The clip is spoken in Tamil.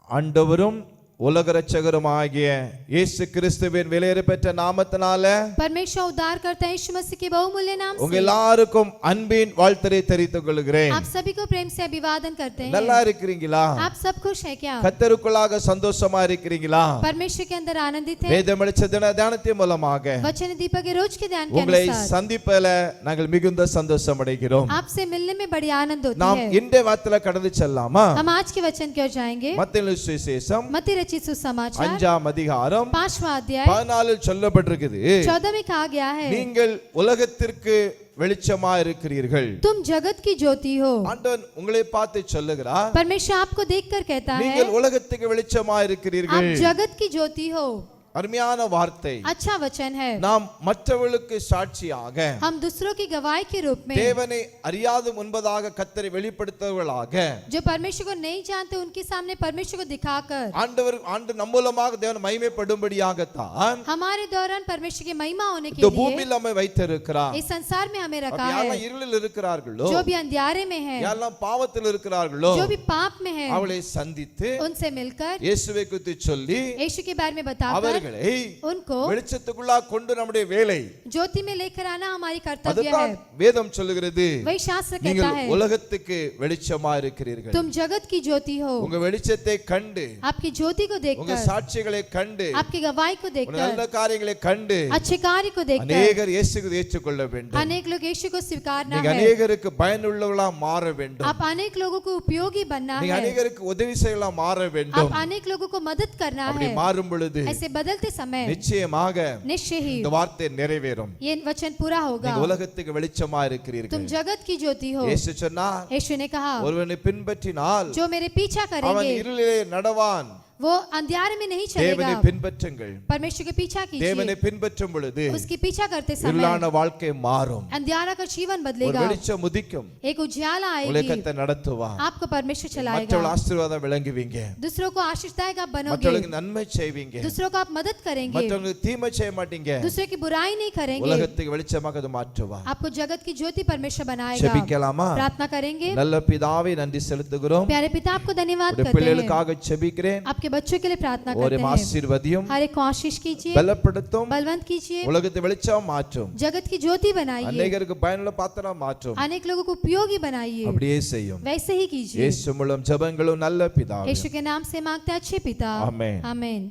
ஆண்டவரும் உலக இரட்சகருமாகிய இயேசு கிறிஸ்துவின் விலையேறப்பெற்ற நாமத்தினால परमेश्वर उद्धार करता है यीशु मसीह के बहुमूल्य नाम से உங்க எல்லாருக்கும் அன்பின் வாழ்த்தை தெரிவித்துக் கொள்கிறேன். आप सभी को प्रेम से अभिवादन करते हैं. நல்லா இருக்கீங்களா? आप सब खुश हैं क्या? கர்த்தருக்குள்ளாக சந்தோஷமா இருக்கீங்களா? परमेश्वर के अंदर आनंदित हैं. வேத வெளிச்ச தியானத்தின் மூலமாக वचन दीपक के रोज के ध्यान के உங்களை अनुसार சந்திப்பதில் நாங்கள் மிகுந்த சந்தோஷம் அடைகிறோம். आपसे मिलने में बड़ी आनंद होती நாம் है. இந்த வார்த்தையில கடந்து செல்லலாமா? हम आज के वचन की ओर जाएंगे. மத்தேயு சுவிசேஷம் मत्ती रचित सुसमाचार 5ஆம் அதிகாரம் 5वां अध्याय 14 சொல்லப்பட்டிருக்குது. 14 में कहा गया है, நீங்கள் உலகத்திற்கு வெளிச்சமா இருக்கிறீர்கள். तुम जगत की ज्योति हो. ஆண்டவன் உங்களை பார்த்து சொல்லுகிறார், परमेश्वर आपको देखकर कहता है, நீங்கள் உலகத்துக்கு வெளிச்சமா இருக்கிறீர்கள். आप जगत की ज्योति हो. அருமையான வார்த்தை. अच्छा वचन है. நாம் மற்றவர்களுக்கு சாட்சியாக हम दूसरों की गवाही के रूप में தேவனை அறியாது முன்பதாக கர்த்தரை வெளிப்படுத்துவர்களாக जो परमेश्वर को नहीं जानते उनके सामने परमेश्वर को दिखाकर ஆண்டு நம் மூலமாக தேவன் மகிமைப்படும்படியாகத்தான் हमारे दौरान परमेश्वर की महिमा होने के இந்த लिए பூமியில் நம்மை வைத்திருக்கிறார். इस संसार में हमें रखा யாரெல்லாம் है. இருளில் இருக்கிறார்களோ, जो भी अंधियारे में है, யாரெல்லாம் பாவத்தில் இருக்கிறார்களோ, जो भी पाप में है, அவளை சந்தித்து उनसे मिलकर இயேசுவை குறித்து சொல்லி यीशु के बारे में बताकर அவர்களை उनको வெளிச்சத்துக்குள்ளாக கொண்டு நம்முடைய வேலை ज्योति में लेकर आना हमारी कर्तव्य அதுதான் है. வேதம் சொல்லுகிறது. वही शास्त्र कहता நீங்கள் है, உலகத்துக்கு வெளிச்சமா இருக்கிறீர்கள். तुम जगत की ज्योति हो. உங்க வெளிச்சத்தை கண்டு, आपकी ज्योति को உங்க देखकर, சாட்சிகளை கண்டு, आपकी गवाही को உங்க देखकर, நல்ல காரியங்களை கண்டு अच्छे कार्य को देखकर அநேகர் இயேசுவை ஏற்றுக்கொள்ள வேண்டும். अनेक लोग यीशु को स्वीकारना நீங்க है. அநேகருக்கு பயனுள்ளவர்களா மாற வேண்டும். आप अनेक लोगों को उपयोगी बनना நீங்க है. அநேகருக்கு உதவி செய்யலாம் மாற வேண்டும். आप अनेक लोगों को मदद करना அப்படி है. மாறும் பொழுது ऐसे बदलते समय நிச்சயமாக निश्चय ही இந்த வார்த்தை நிறைவேறும். ये वचन पूरा होगा. நீங்க உலகத்துக்கு வெளிச்சமா तुम இருக்கிறீர்கள். जगत की ज्योति हो. இயேசு சொன்னார், यीशु ने कहा, ஒருவனை பின்பற்றினால் जो मेरे पीछा அவன் करेंगे இருளிலே நடவான். वो अंधियारे में नहीं தேவனை चलेगा. பின்பற்றுங்கள். परमेश्वर के पीछा தேவனை कीजिए. பின்பற்றும் பொழுது उसकी पीछा करते समय இருளான வாழ்க்கை மாறும். अंधियारा का जीवन ஒரு बदलेगा. வெளிச்சம் உதிக்கும். एक उजाला आएगी. உலகத்தை நடத்துவான். आपको परमेश्वर चलाएगा. மற்றவர்கள் ஆசீர்வாதம் விளங்குவீங்க. दूसरों को आशीषदायक आप बनोगे. மற்றவர்களுக்கு நன்மை செய்வீங்க. दूसरों को आप मदद करेंगे. மற்றவங்களுக்கு தீமை செய்ய மாட்டீங்க. दूसरे की बुराई नहीं करेंगे. உலகத்துக்கு வெளிச்சமாக அது மாற்றுவான். आपको जगत की ज्योति परमेश्वर बनाएगा. ஜெபிக்கலாமா? प्रार्थना करेंगे. நல்ல பிதாவே நன்றி செலுத்துகிறோம். प्यारे पिता आपको धन्यवाद உடைய करते हैं. பிள்ளைகளுக்காக ஜெபிக்கிறேன். आपके बच्चों के लिए प्रार्थना ஒரு करते हैं. ஆசீர்வதியும், हर एक को आशीष कीजिए, பலப்படுத்தும், बलवंत कीजिए, உலகத்தை வெளிச்சம் மாற்றும், जगत की ज्योति बनाइए, அநேகருக்கு பயனுள்ள பாத்திரம் மாற்றும். अनेक लोगों को उपयोगी बनाइए. அப்படியே செய்யும். वैसे ही कीजिए. இயேசு மூலம் ஜெபங்களும் நல்ல பிதாவே. यीशु के नाम से मांगते हैं अच्छे पिता. आमेन. आमीन.